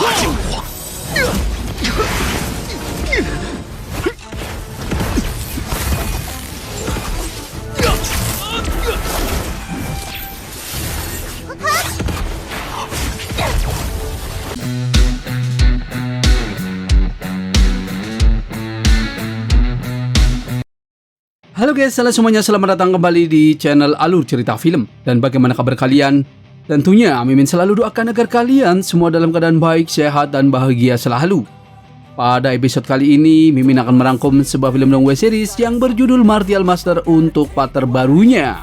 Halo guys, halo semuanya, selamat datang kembali di channel Alur Cerita Film. Dan bagaimana kabar kalian? Tentunya Mimin selalu doakan agar kalian semua dalam keadaan baik, sehat, dan bahagia selalu. Pada episode kali ini, Mimin akan merangkum sebuah film dan web series yang berjudul Martial Master untuk part terbarunya.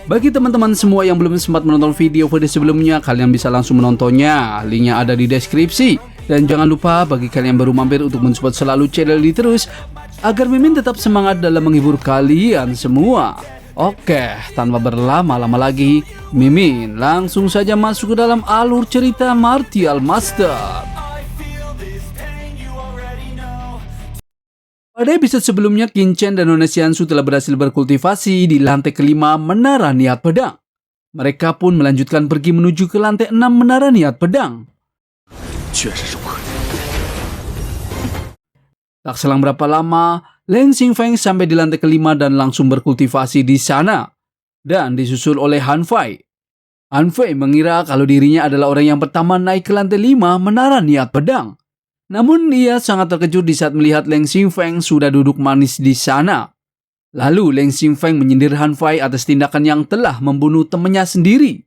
Bagi teman-teman semua yang belum sempat menonton video sebelumnya, kalian bisa langsung menontonnya. Linknya ada di deskripsi. Dan jangan lupa bagi kalian yang baru mampir untuk mensupport selalu channel ini terus, agar Mimin tetap semangat dalam menghibur kalian semua. Oke, tanpa berlama-lama lagi, Mimin langsung saja masuk ke dalam alur cerita Martial Master. Pada episode sebelumnya, Qin Chen dan Nona Xianxu telah berhasil berkultivasi di lantai kelima Menara Niat Pedang. Mereka pun melanjutkan pergi menuju ke lantai 6 Menara Niat Pedang. Tak selang berapa lama, Leng Xingfeng sampai di lantai kelima dan langsung berkultivasi di sana. Dan disusul oleh Han Fei. Han Fei mengira kalau dirinya adalah orang yang pertama naik ke lantai 5 Menara Niat Pedang. Namun ia sangat terkejut di saat melihat Leng Xingfeng sudah duduk manis di sana. Lalu Leng Xingfeng menyindir Han Fei atas tindakan yang telah membunuh temannya sendiri.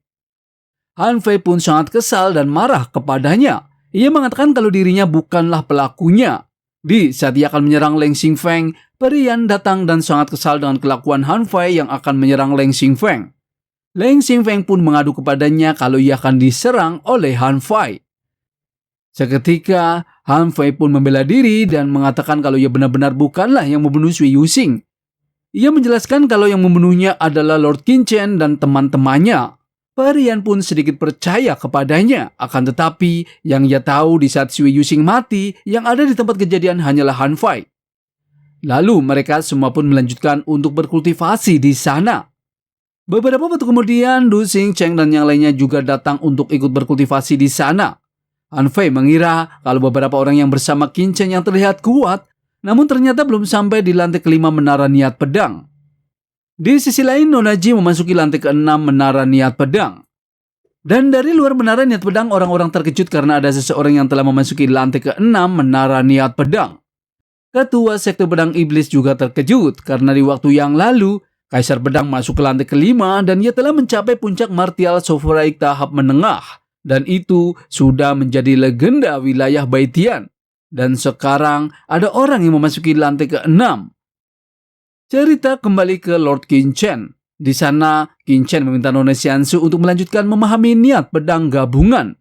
Han Fei pun sangat kesal dan marah kepadanya. Ia mengatakan kalau dirinya bukanlah pelakunya. Di saat ia akan menyerang Leng Xingfeng, Perian datang dan sangat kesal dengan kelakuan Han Fei yang akan menyerang Leng Xingfeng. Leng Xingfeng pun mengadu kepadanya kalau ia akan diserang oleh Han Fei. Seketika, Han Fei pun membela diri dan mengatakan kalau ia benar-benar bukanlah yang membunuh Sui Yuxing. Ia menjelaskan kalau yang membunuhnya adalah Lord Qin Chen dan teman-temannya. Perian pun sedikit percaya kepadanya, akan tetapi yang ia tahu di saat Sui Yuxing mati, yang ada di tempat kejadian hanyalah Han Fei. Lalu mereka semua pun melanjutkan untuk berkultivasi di sana. Beberapa waktu kemudian, Du Xingcheng dan yang lainnya juga datang untuk ikut berkultivasi di sana. Han Fei mengira kalau beberapa orang yang bersama Qin Chen yang terlihat kuat, namun ternyata belum sampai di lantai kelima Menara Niat Pedang. Di sisi lain, Nona Ji memasuki lantai ke-6 Menara Niat Pedang. Dan dari luar Menara Niat Pedang, orang-orang terkejut karena ada seseorang yang telah memasuki lantai ke-6 Menara Niat Pedang. Ketua Sekte Pedang Iblis juga terkejut karena di waktu yang lalu, Kaisar Pedang masuk ke lantai ke-5 dan ia telah mencapai puncak Martial Sovereign tahap menengah. Dan itu sudah menjadi legenda wilayah Baitian. Dan sekarang ada orang yang memasuki lantai ke-6. Cerita kembali ke Lord Qin Chen. Di sana, Qin Chen meminta Nona Xianxu untuk melanjutkan memahami niat pedang gabungan.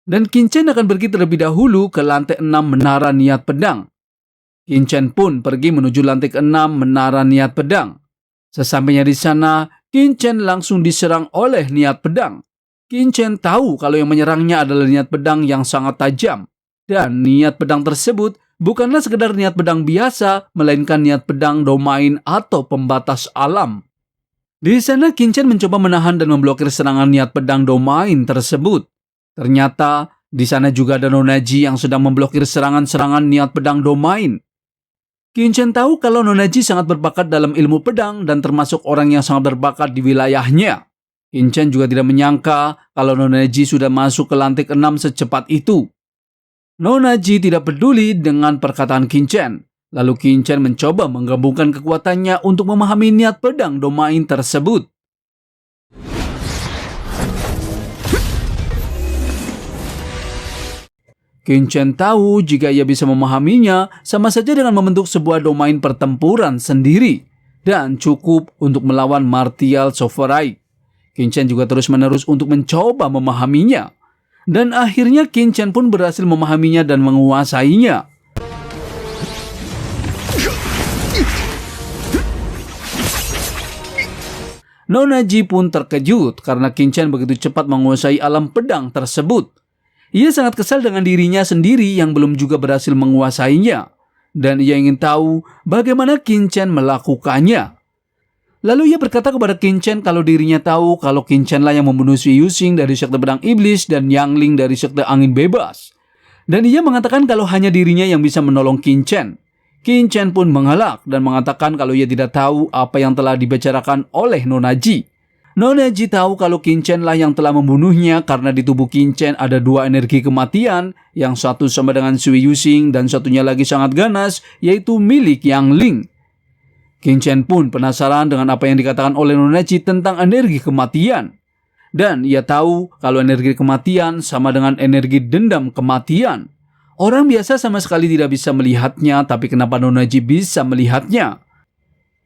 Dan Qin Chen akan pergi terlebih dahulu ke lantai 6 Menara Niat Pedang. Qin Chen pun pergi menuju lantai ke-6 Menara Niat Pedang. Sesampainya di sana, Qin Chen langsung diserang oleh niat pedang. Qin Chen tahu kalau yang menyerangnya adalah niat pedang yang sangat tajam. Dan niat pedang tersebut bukanlah sekedar niat pedang biasa, melainkan niat pedang domain atau pembatas alam. Di sana Qin Chen mencoba menahan dan memblokir serangan niat pedang domain tersebut. Ternyata di sana juga ada Nona Ji yang sedang memblokir serangan-serangan niat pedang domain. Qin Chen tahu kalau Nona Ji sangat berbakat dalam ilmu pedang dan termasuk orang yang sangat berbakat di wilayahnya. Qin Chen juga tidak menyangka kalau Nona Ji sudah masuk ke lantai ke-6 secepat itu. Nona Ji tidak peduli dengan perkataan Qin Chen. Lalu Qin Chen mencoba menggabungkan kekuatannya untuk memahami niat pedang domain tersebut. Qin Chen tahu jika ia bisa memahaminya, sama saja dengan membentuk sebuah domain pertempuran sendiri. Dan cukup untuk melawan Martial Sovereign. Qin Chen juga terus-menerus untuk mencoba memahaminya. Dan akhirnya Qin Chen pun berhasil memahaminya dan menguasainya. Nona Ji pun terkejut karena Qin Chen begitu cepat menguasai alam pedang tersebut. Ia sangat kesal dengan dirinya sendiri yang belum juga berhasil menguasainya. Dan ia ingin tahu bagaimana Qin Chen melakukannya. Lalu ia berkata kepada Qin Chen kalau dirinya tahu kalau Qin Chen lah yang membunuh Sui Yuxing dari Sekte Pedang Iblis dan Yang Ling dari Sekte Angin Bebas. Dan ia mengatakan kalau hanya dirinya yang bisa menolong Qin Chen. Qin Chen pun mengelak dan mengatakan kalau ia tidak tahu apa yang telah dibicarakan oleh Nona Ji. Nona Ji tahu kalau Qin Chen lah yang telah membunuhnya karena di tubuh Qin Chen ada 2 energi kematian, yang satu sama dengan Sui Yuxing dan satunya lagi sangat ganas, yaitu milik Yang Ling. Qin Chen pun penasaran dengan apa yang dikatakan oleh Nona Ji tentang energi kematian. Dan ia tahu kalau energi kematian sama dengan energi dendam kematian. Orang biasa sama sekali tidak bisa melihatnya, tapi kenapa Nona Ji bisa melihatnya?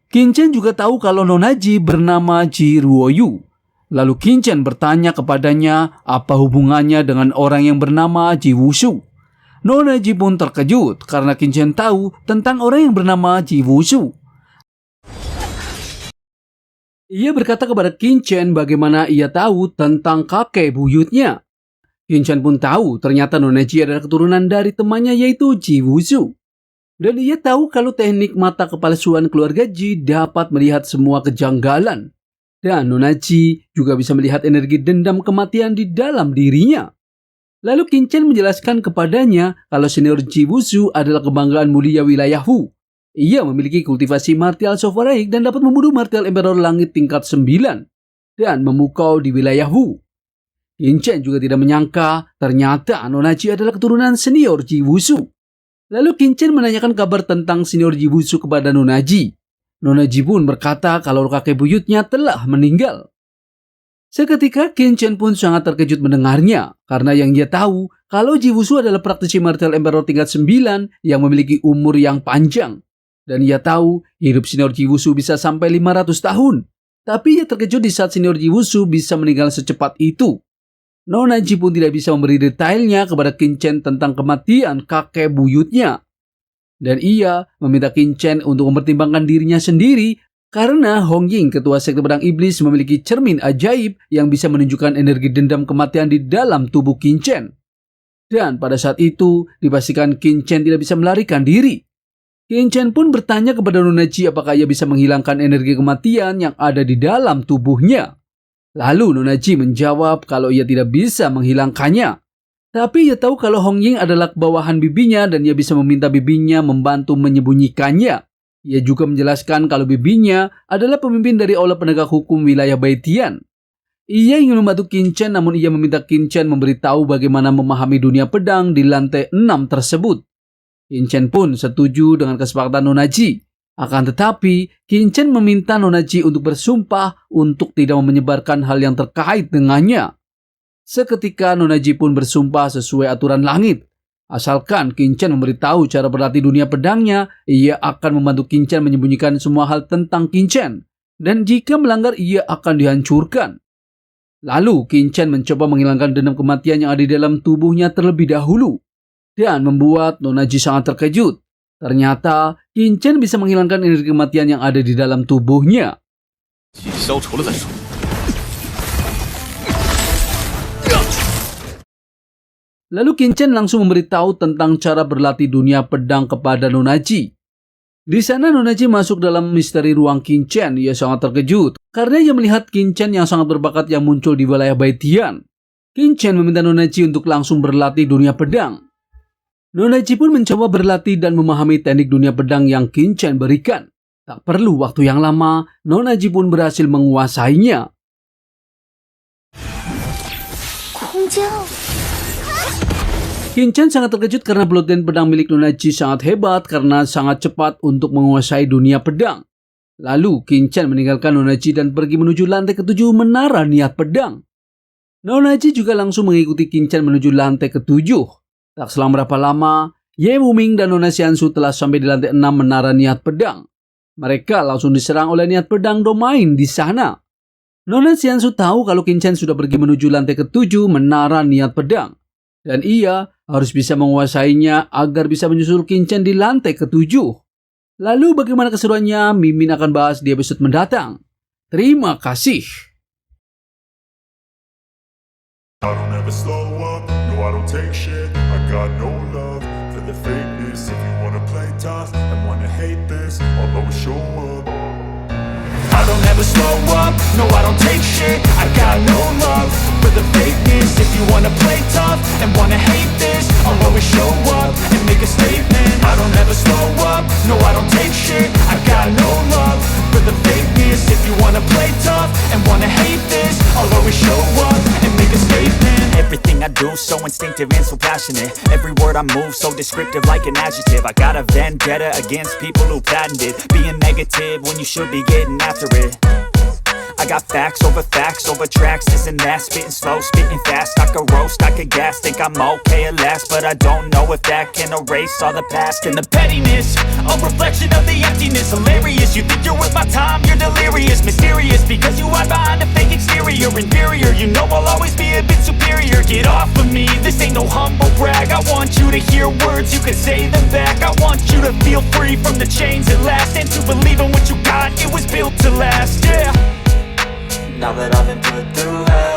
Qin Chen juga tahu kalau Nona Ji bernama Ji Ruoyu. Lalu Qin Chen bertanya kepadanya apa hubungannya dengan orang yang bernama Ji Wushu. Nona Ji pun terkejut karena Qin Chen tahu tentang orang yang bernama Ji Wushu. Ia berkata kepada Qin Chen bagaimana ia tahu tentang kakek buyutnya. Qin Chen pun tahu ternyata Nona Ji adalah keturunan dari temannya yaitu Ji Wushu. Dan ia tahu kalau teknik mata kepalsuan keluarga Ji dapat melihat semua kejanggalan. Dan Nona Ji juga bisa melihat energi dendam kematian di dalam dirinya. Lalu Qin Chen menjelaskan kepadanya kalau senior Ji Wushu adalah kebanggaan mulia wilayah Wu. Ia memiliki kultivasi martial sovaraik dan dapat membunuh martial emperor langit tingkat 9 dan memukau di wilayah Wu. Qin Chen juga tidak menyangka ternyata Nona Ji adalah keturunan senior Ji Wushu. Lalu Qin Chen menanyakan kabar tentang senior Ji Wushu kepada Nona Ji. Nona Ji pun berkata kalau kakek buyutnya telah meninggal. Seketika Qin Chen pun sangat terkejut mendengarnya karena yang dia tahu kalau Ji Wushu adalah praktisi martial emperor tingkat 9 yang memiliki umur yang panjang. Dan ia tahu hidup senior Ji Wushu bisa sampai 500 tahun. Tapi ia terkejut di saat senior Ji Wushu bisa meninggal secepat itu. Nona Ji pun tidak bisa memberi detailnya kepada Qin Chen tentang kematian kakek buyutnya. Dan ia meminta Qin Chen untuk mempertimbangkan dirinya sendiri karena Hong Ying, ketua sekte pedang iblis, memiliki cermin ajaib yang bisa menunjukkan energi dendam kematian di dalam tubuh Qin Chen. Dan pada saat itu dipastikan Qin Chen tidak bisa melarikan diri. Qin Chen pun bertanya kepada Nona Ji apakah ia bisa menghilangkan energi kematian yang ada di dalam tubuhnya. Lalu Nona Ji menjawab kalau ia tidak bisa menghilangkannya. Tapi ia tahu kalau Hong Ying adalah bawahan bibinya dan ia bisa meminta bibinya membantu menyembunyikannya. Ia juga menjelaskan kalau bibinya adalah pemimpin dari Aula Penegak Hukum wilayah Baitian. Ia ingin membantu Qin Chen namun ia meminta Qin Chen memberitahu bagaimana memahami dunia pedang di lantai 6 tersebut. Qin Chen pun setuju dengan kesepakatan Nona Ji. Akan tetapi, Qin Chen meminta Nona Ji untuk bersumpah untuk tidak menyebarkan hal yang terkait dengannya. Seketika Nona Ji pun bersumpah sesuai aturan langit. Asalkan Qin Chen memberitahu cara berlatih dunia pedangnya, ia akan membantu Qin Chen menyembunyikan semua hal tentang Qin Chen. Dan jika melanggar, ia akan dihancurkan. Lalu Qin Chen mencoba menghilangkan dendam kematian yang ada di dalam tubuhnya terlebih dahulu. Dan membuat Nona Ji sangat terkejut. Ternyata Qin Chen bisa menghilangkan energi kematian yang ada di dalam tubuhnya. Lalu Qin Chen langsung memberitahu tentang cara berlatih dunia pedang kepada Nona Ji. Di sana Nona Ji masuk dalam misteri ruang Qin Chen. Ia sangat terkejut karena ia melihat Qin Chen yang sangat berbakat yang muncul di wilayah Baitian. Qin Chen meminta Nona Ji untuk langsung berlatih dunia pedang. Nona Ji pun mencoba berlatih dan memahami teknik dunia pedang yang Qin Chen berikan. Tak perlu waktu yang lama, Nona Ji pun berhasil menguasainya. Qin Chen sangat terkejut karena bloodline pedang milik Nona Ji sangat hebat karena sangat cepat untuk menguasai dunia pedang. Lalu Qin Chen meninggalkan Nona Ji dan pergi menuju lantai ke-7 menara niat pedang. Nona Ji juga langsung mengikuti Qin Chen menuju lantai ke-7. Tak selang berapa lama, Ye Wuming dan Nona Xiansu telah sampai di lantai 6 menara niat pedang. Mereka langsung diserang oleh niat pedang domain di sana. Nona Xiansu tahu kalau Qin Chen sudah pergi menuju lantai ke-7 menara niat pedang. Dan ia harus bisa menguasainya agar bisa menyusul Qin Chen di lantai ke-7. Lalu bagaimana keseruannya, Mimin akan bahas di episode mendatang. Terima kasih. I don't ever slow up, no I don't take shit. I got no love for the fakeness. If you wanna play tough and wanna hate this, I'll always show up. I don't ever slow up, no I don't take shit. I got no love for the fakeness. If you wanna play tough and wanna hate this, I'll always show up. so instinctive and so passionate. Every word I move so descriptive like an adjective. I got a vendetta against people who patented being negative when you should be getting after it. I got facts over tracks, this and that. Spitting slow, spitting fast. I could roast, I could gas. Think I'm okay at last, but I don't know if that can erase all the past. And the pettiness, a reflection of the emptiness. Hilarious, you think you're worth my time, you're delirious. Mysterious, because you hide behind a fake exterior. Inferior, you know I'll always be a bit superior. Get off of me, this ain't no humble brag. I want you to hear words, you can say them back. I want you to feel free from the chains at last, and to believe in what you got, it was built to last, yeah. Now that I've been put through hell,